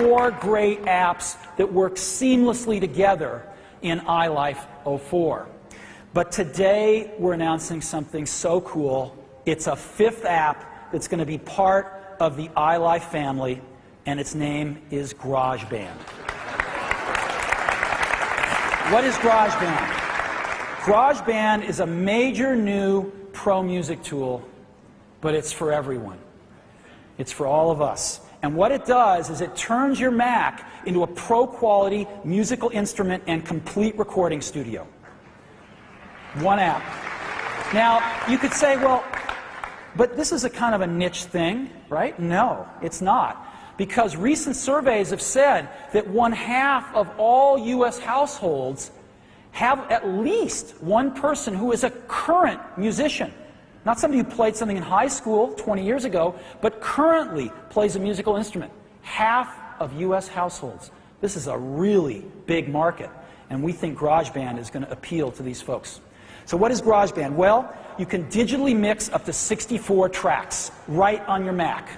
4 great apps that work seamlessly together in iLife 04. But today we're announcing something so cool. It's a 5th app that's going to be part of the iLife family, and its name is GarageBand. What is GarageBand? GarageBand is a major new pro music tool, but it's for everyone. It's for all of us. And what it does is it turns your Mac into a pro-quality musical instrument and complete recording studio. One app. Now, you could say, well, but this is a kind of a niche thing, right? No, it's not. Because recent surveys have said that 1/2 of all U.S. households have at least one person who is a current musician. Not somebody who played something in high school 20 years ago, but currently plays a musical instrument. 1/2 of U.S. households. This is a really big market, and we think GarageBand is going to appeal to these folks. So what is GarageBand? Well, you can digitally mix up to 64 tracks right on your Mac.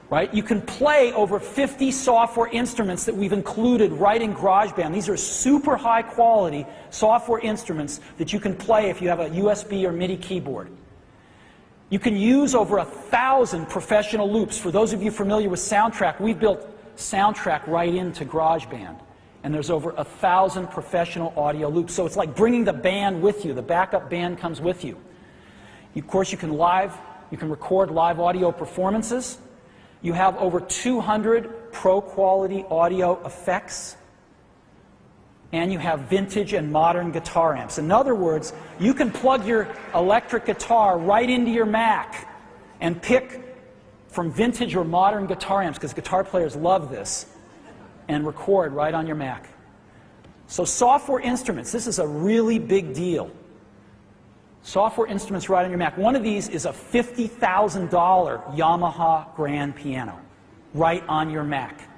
Right? You can play over 50 software instruments that we've included right in GarageBand. These are super high quality software instruments that you can play if you have a USB or MIDI keyboard. You can use over 1,000 professional loops. For those of you familiar with Soundtrack, we've built Soundtrack right into GarageBand. And there's over 1,000 professional audio loops. So it's like bringing the band with you. The backup band comes with you. Of course, you can record live audio performances. You have over 200 pro-quality audio effects. And you have vintage and modern guitar amps. In other words, you can plug your electric guitar right into your Mac and pick from vintage or modern guitar amps, because guitar players love this, and record right on your Mac. So software instruments, this is a really big deal. Software instruments right on your Mac. One of these is a $50,000 Yamaha grand piano right on your Mac.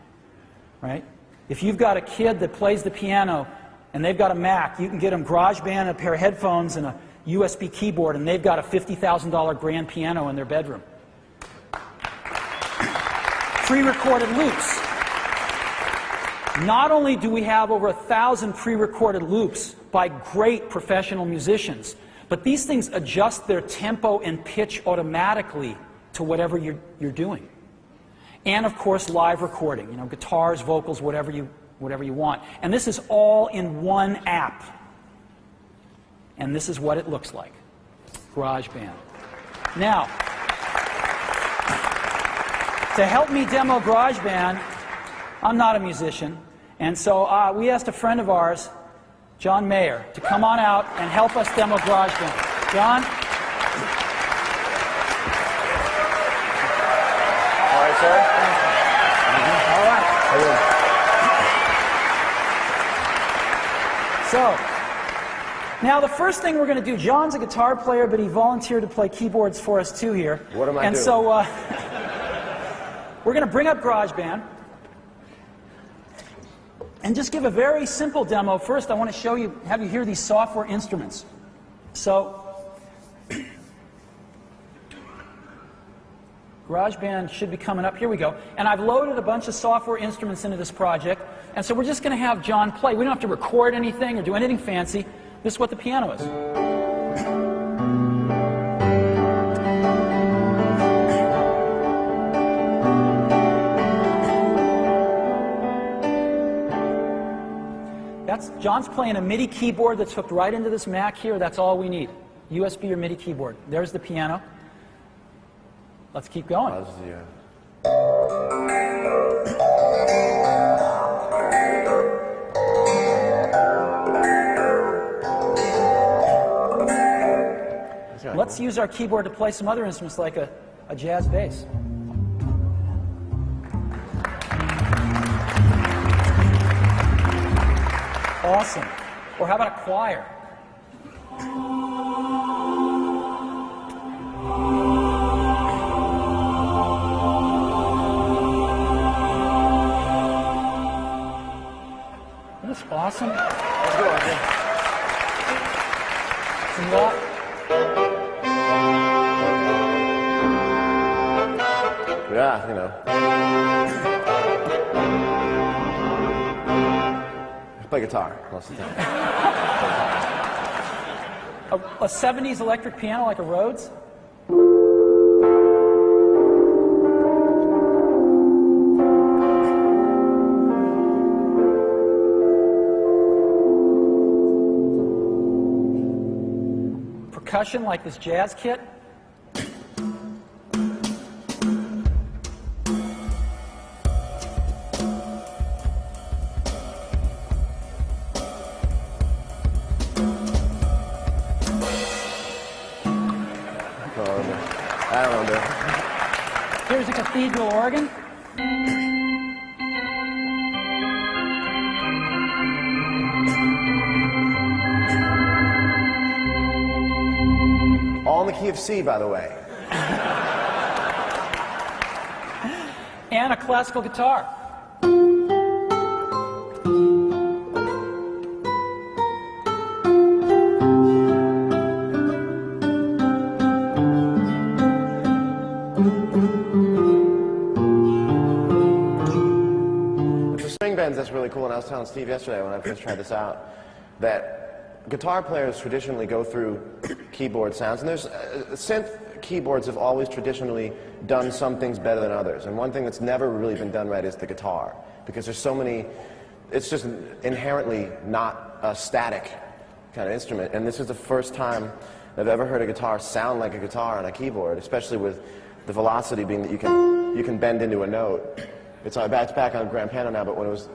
Right? If you've got a kid that plays the piano and they've got a Mac, you can get them GarageBand, a pair of headphones, and a USB keyboard, and they've got a $50,000 grand piano in their bedroom. Pre-recorded loops. Not only do we have over 1,000 pre-recorded loops by great professional musicians, but these things adjust their tempo and pitch automatically to whatever you're doing. And of course, live recording, you know, guitars, vocals, whatever you want. And this is all in one app. And this is what it looks like. GarageBand. Now, to help me demo GarageBand, I'm not a musician, and so we asked a friend of ours, John Mayer, to come on out and help us demo GarageBand. John? All right, sir. All right. So, now the first thing we're going to do, John's a guitar player, but he volunteered to play keyboards for us too here. What am I doing? And so we're going to bring up GarageBand and just give a very simple demo. First, I want to show you, have you hear these software instruments. So, GarageBand should be coming up. Here we go. And I've loaded a bunch of software instruments into this project. And so we're just going to have John play. We don't have to record anything or do anything fancy. This is what the piano is. John's playing a MIDI keyboard that's hooked right into this Mac here. That's all we need. USB or MIDI keyboard. There's the piano. Let's keep going. Let's use our keyboard to play some other instruments like a jazz bass. Awesome. Or how about a choir? Isn't this awesome? Let's go, Arjun. Some rock. Yeah, you know. Play guitar most of the time. A 70s electric piano like a Rhodes? Percussion like this jazz kit? I don't know. Here's a cathedral organ. All in the key of C, by the way. And a classical guitar. That's really cool, and I was telling Steve yesterday when I first tried this out that guitar players traditionally go through keyboard sounds, and there's synth keyboards have always traditionally done some things better than others, and one thing that's never really been done right is the guitar, because there's so many, it's just inherently not a static kind of instrument, and this is the first time I've ever heard a guitar sound like a guitar on a keyboard, especially with the velocity being that you can bend into a note. It's back on grand piano now, but when it was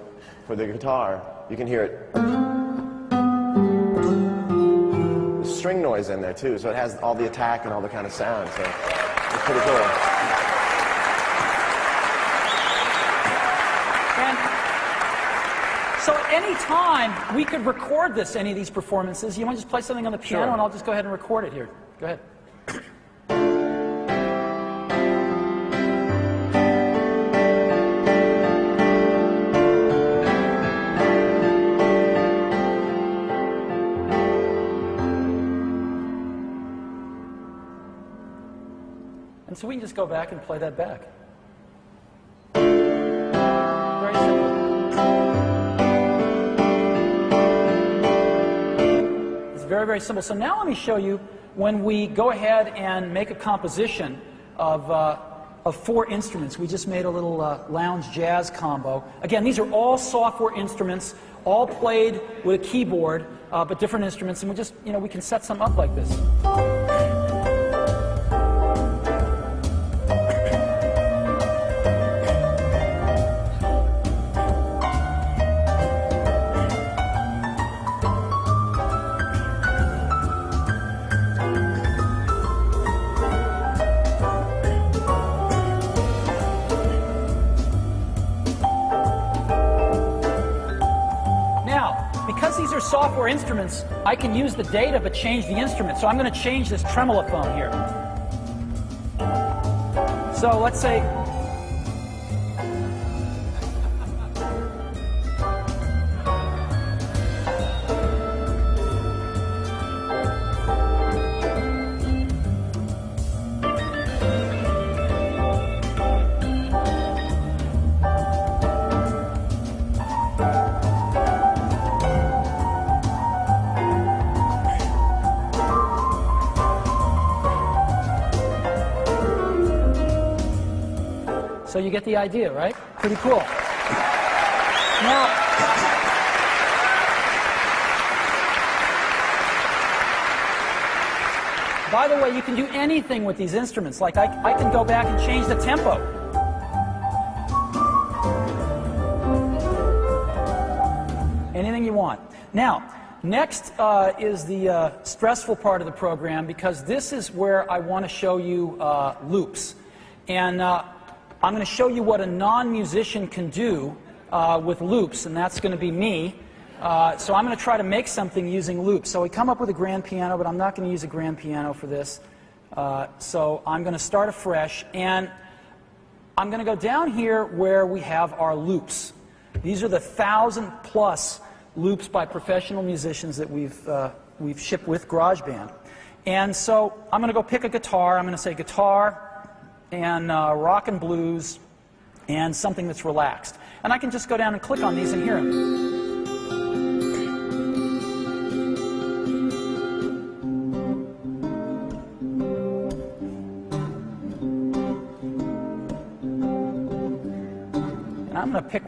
for the guitar, you can hear it. There's string noise in there too, so it has all the attack and all the kind of sound. So it's pretty cool. And so at any time we could record this, any of these performances. You want to just play something on the piano, Sure. and I'll just go ahead and record it here. Go ahead. And so we can just go back and play that back. Very simple. It's very, very simple. So now let me show you when we go ahead and make a composition of 4 instruments. We just made a little lounge jazz combo. Again, these are all software instruments, all played with a keyboard, but different instruments. And we just, we can set some up like this. Because these are software instruments, I can use the data but change the instrument. So I'm going to change this tremolophone here. So let's say... So you get the idea, right? Pretty cool. Now, by the way, you can do anything with these instruments. Like I can go back and change the tempo. Anything you want. Now, next is the stressful part of the program, because this is where I want to show you loops. And I'm going to show you what a non-musician can do with loops, and that's going to be me. So I'm going to try to make something using loops. So we come up with a grand piano, but I'm not going to use a grand piano for this. So I'm going to start afresh, and I'm going to go down here where we have our loops. These are the 1,000+ loops by professional musicians that we've shipped with GarageBand. And so I'm going to go pick a guitar. I'm going to say guitar and rock and blues and something that's relaxed. And I can just go down and click on these and hear them. And I'm going to pick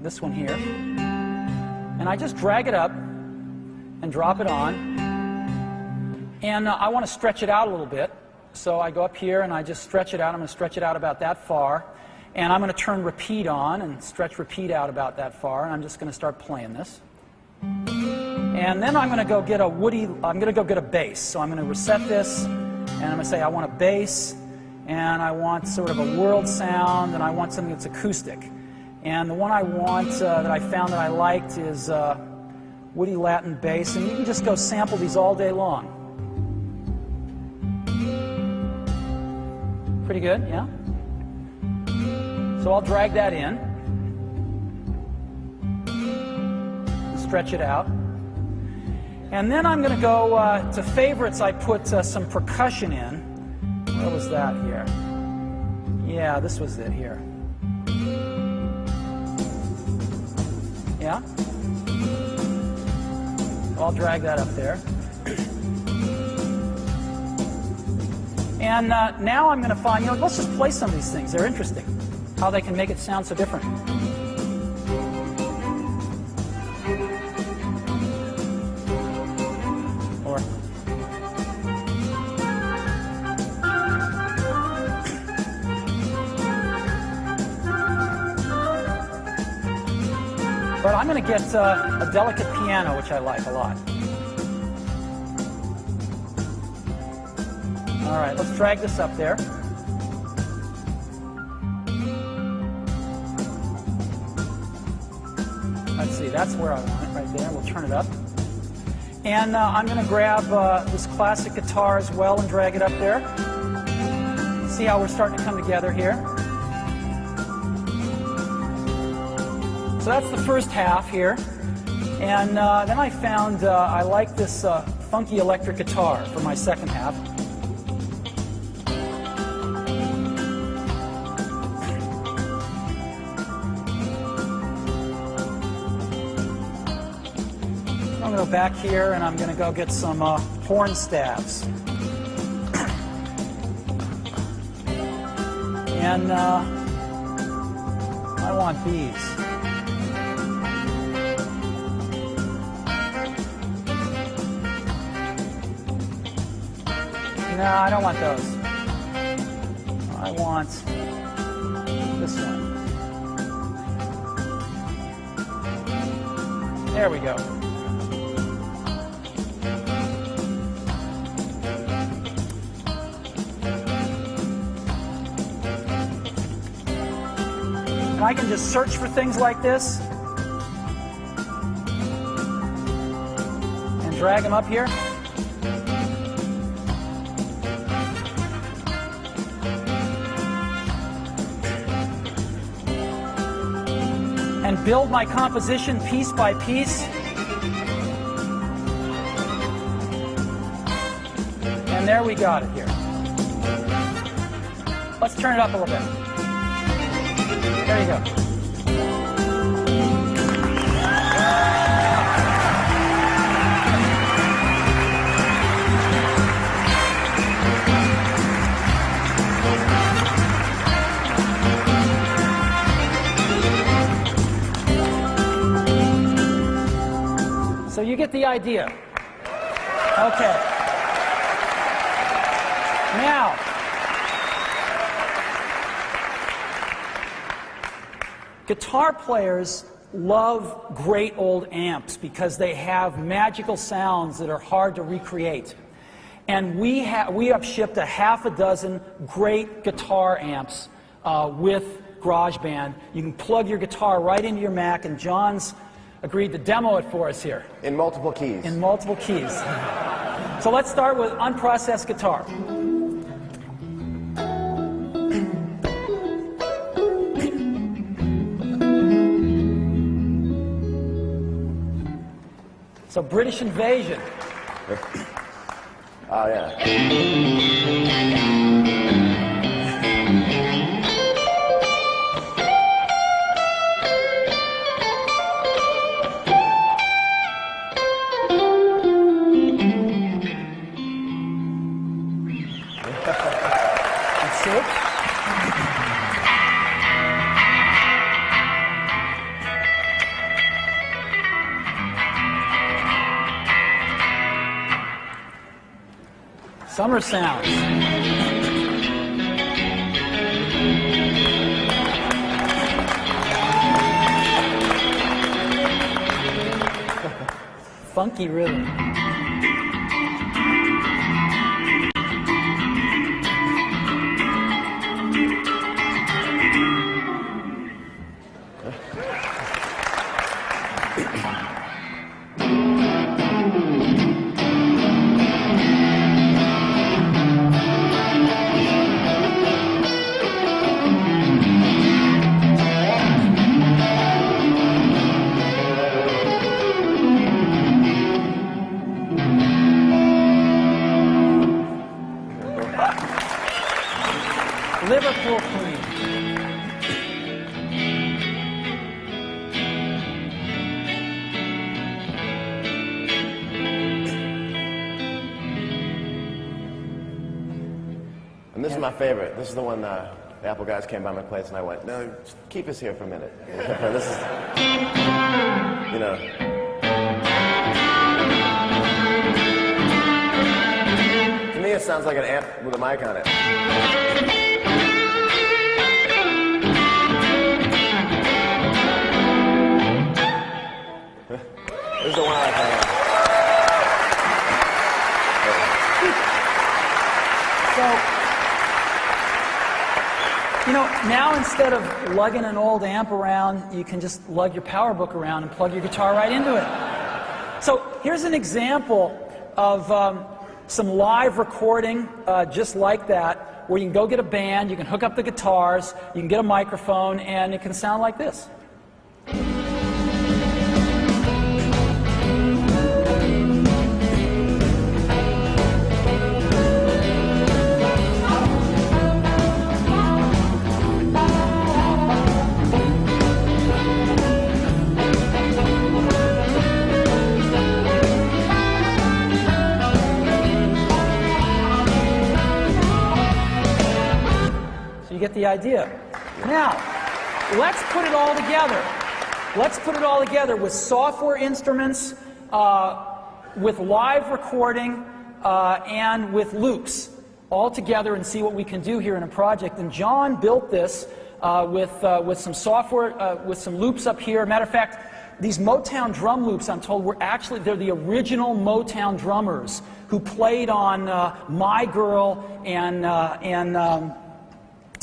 this one here, and I just drag it up and drop it on. And I want to stretch it out a little bit, so I go up here and I just stretch it out. I'm going to stretch it out about that far, and I'm going to turn repeat on and stretch repeat out about that far, and I'm just going to start playing this. And then I'm going to go get I'm going to go get a bass. So I'm going to reset this, and I'm going to say I want a bass, and I want sort of a world sound, and I want something that's acoustic. And the one I want that I found that I liked is Woody Latin bass, and you can just go sample these all day long. Pretty good, yeah? So I'll drag that in, stretch it out. And then I'm going to go to favorites. I put some percussion in. Where was that here? Yeah, this was it here. Yeah? I'll drag that up there. And now I'm going to find, let's just play some of these things. They're interesting. How they can make it sound so different. But I'm going to get a delicate piano, which I like a lot. All right, let's drag this up there. Let's see, that's where I want it, right there. We'll turn it up. And I'm going to grab this classic guitar as well and drag it up there. See how we're starting to come together here. So that's the first half here. And then I found I like this funky electric guitar for my second half. I'm going to go back here and I'm going to go get some horn stabs. And I want these. No, I don't want those. I want this one. There we go. And I can just search for things like this and drag them up here. And build my composition piece by piece. And there we got it here. Let's turn it up a little bit. There you go. So you get the idea. Okay. Now, guitar players love great old amps because they have magical sounds that are hard to recreate. And we have shipped a half a dozen great guitar amps with GarageBand. You can plug your guitar right into your Mac, and John's agreed to demo it for us here. In multiple keys. In multiple keys. So let's start with unprocessed guitar. So British Invasion. Oh, yeah. Summer sounds. Funky rhythm. Liverpool Queen. And this is my favorite. This is the one the Apple guys came by my place and I went, no, just keep us here for a minute. This is, you know. To me, it sounds like an amp with a mic on it. This is the one I like. So, you know, now instead of lugging an old amp around, you can just lug your PowerBook around and plug your guitar right into it. So here's an example of some live recording just like that, where you can go get a band, you can hook up the guitars, you can get a microphone, and it can sound like this. You get the idea. Now, let's put it all together. Let's put it all together with software instruments, with live recording, and with loops all together and see what we can do here in a project. And John built this with some software, with some loops up here. Matter of fact, these Motown drum loops, I'm told, they're the original Motown drummers who played on My Girl and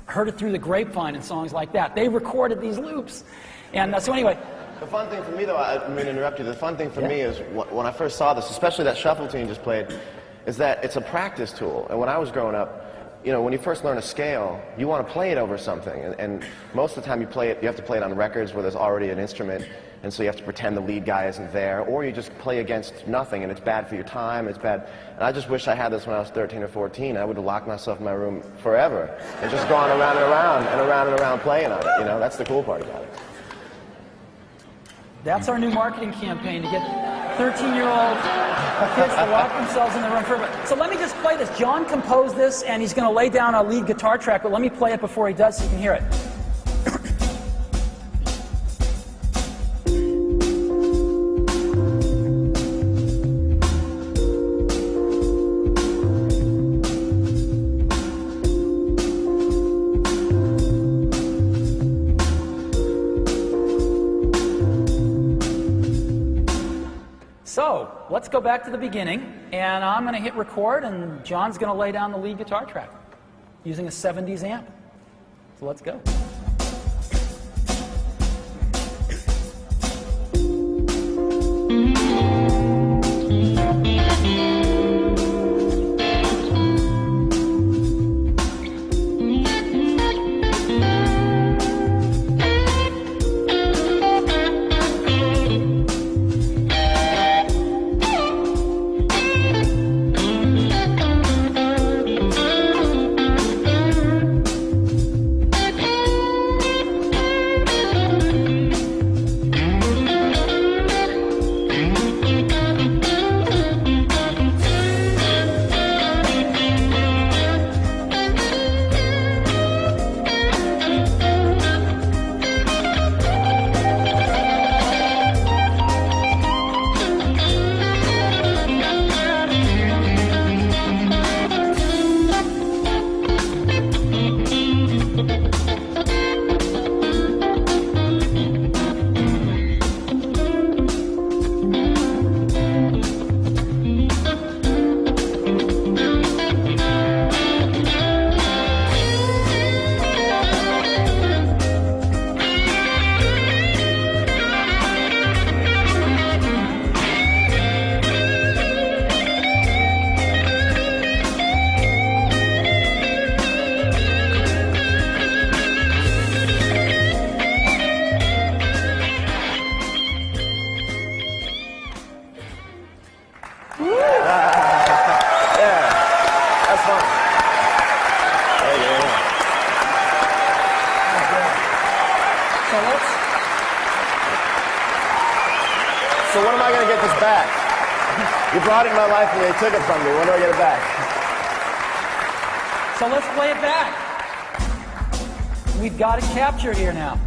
Heard It Through the Grapevine and songs like that. They recorded these loops. And so anyway. The fun thing for me, though, I mean to interrupt you, the fun thing for me is when I first saw this, especially that shuffle tune you just played, is that it's a practice tool. And when I was growing up, you know, when you first learn a scale, you want to play it over something. And most of the time you have to play it on records where there's already an instrument, and so you have to pretend the lead guy isn't there, or you just play against nothing, and it's bad for your time, it's bad. And I just wish I had this when I was 13 or 14. I would have locked myself in my room forever and just gone around and around and around and around playing on it. You know, that's the cool part about it. That's our new marketing campaign, to get 13-year-old kids to lock themselves in their room forever. So let me just play this. John composed this, and he's going to lay down a lead guitar track, but let me play it before he does so you can hear it. So, let's go back to the beginning, and I'm going to hit record, and John's going to lay down the lead guitar track using a 70s amp. So let's go. So when am I going to get this back? You brought it in my life and they took it from me. When do I get it back? So let's play it back. We've got it captured here now.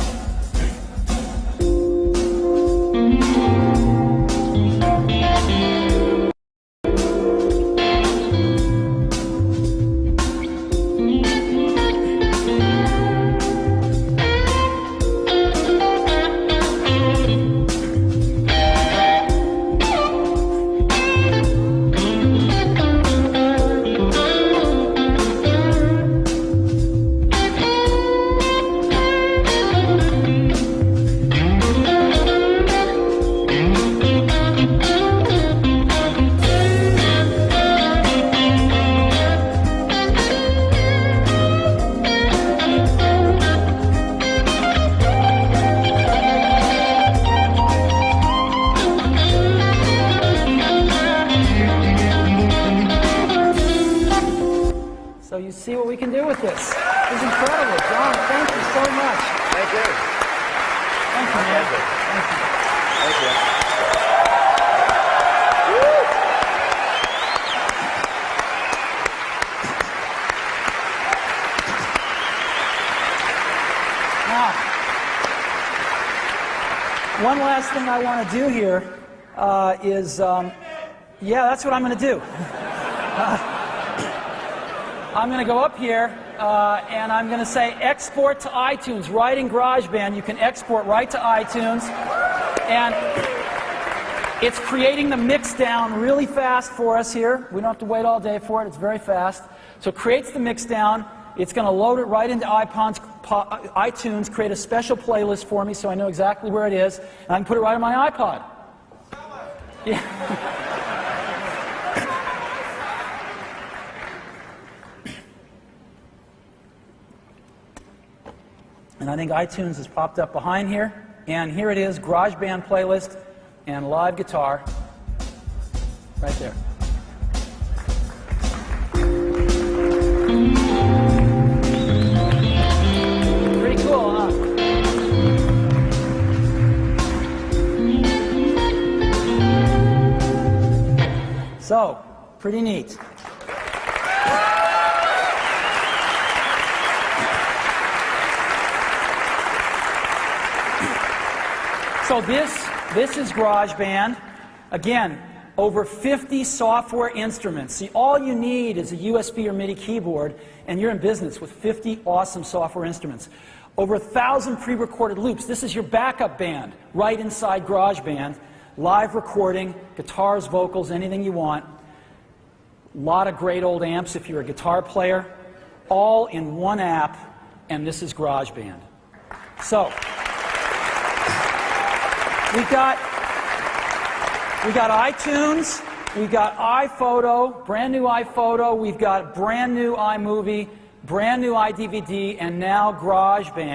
So you see what we can do with this. This is incredible. John, thank you so much. Thank you. Thank you, man. Thank you. Thank you. Now, one last thing I want to do here is, yeah, that's what I'm going to do. I'm going to go up here and I'm going to say export to iTunes. Right in GarageBand, you can export right to iTunes. And it's creating the mix down really fast for us here. We don't have to wait all day for it. It's very fast. So it creates the mix down. It's going to load it right into iTunes, create a special playlist for me so I know exactly where it is. And I can put it right on my iPod. Yeah. And I think iTunes has popped up behind here. And here it is, GarageBand playlist and live guitar. Right there. Pretty cool, huh? So, pretty neat. So this is GarageBand. Again, over 50 software instruments. See, all you need is a USB or MIDI keyboard, and you're in business with 50 awesome software instruments. Over 1,000 pre-recorded loops. This is your backup band right inside GarageBand. Live recording, guitars, vocals, anything you want. A lot of great old amps if you're a guitar player. All in one app, and this is GarageBand. So, We've got iTunes, we've got iPhoto, brand new iPhoto, we've got brand new iMovie, brand new iDVD, and now GarageBand.